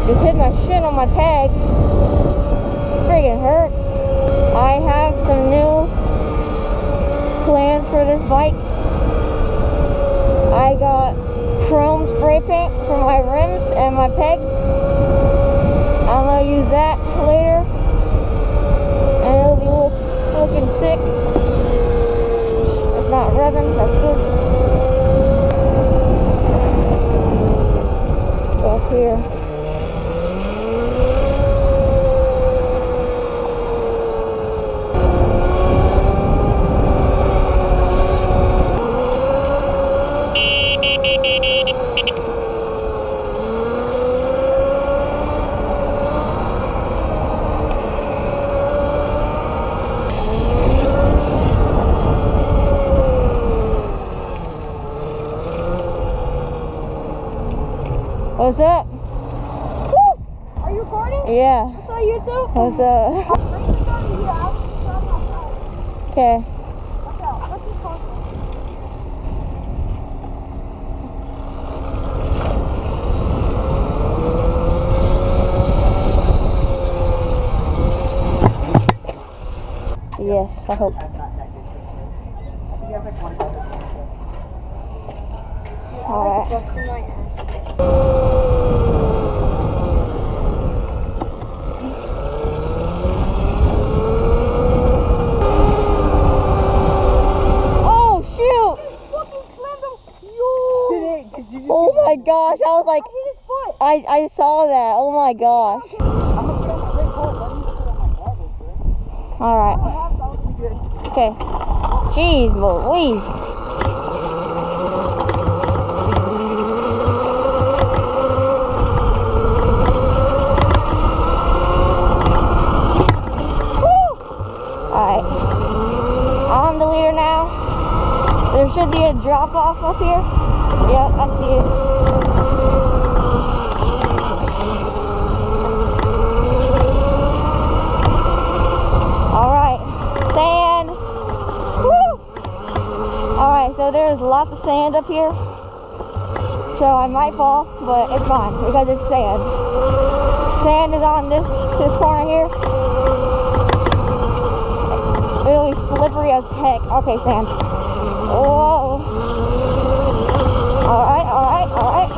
Just hit my shin on my peg. Friggin' hurts. I have some new plans for this bike. I got chrome spray paint for my rims and my pegs. I'm gonna use that later. And it'll be looking sick. It's not revving, that's good. Go up here. What's up? Woo! Are you recording? Yeah. I saw you too. What's up? Okay. What's this called? Yes, I hope. Alright. Busting my ass. Oh shoot! Oh my gosh, I was like, I hit his foot. I saw that. Oh my gosh. I'm gonna put on my red coat. Let me put on my goggles, bro. Alright. That'll be good. Okay. Jeez, Louise. Alright. I'm the leader now. There should be a drop off up here. Yep, I see it. Alright. Sand. Woo! Alright, so there's lots of sand up here. So I might fall, but it's fine because it's sand. Sand is on this corner here. It'll be slippery as heck. Okay, sand. Whoa. Alright, alright, alright.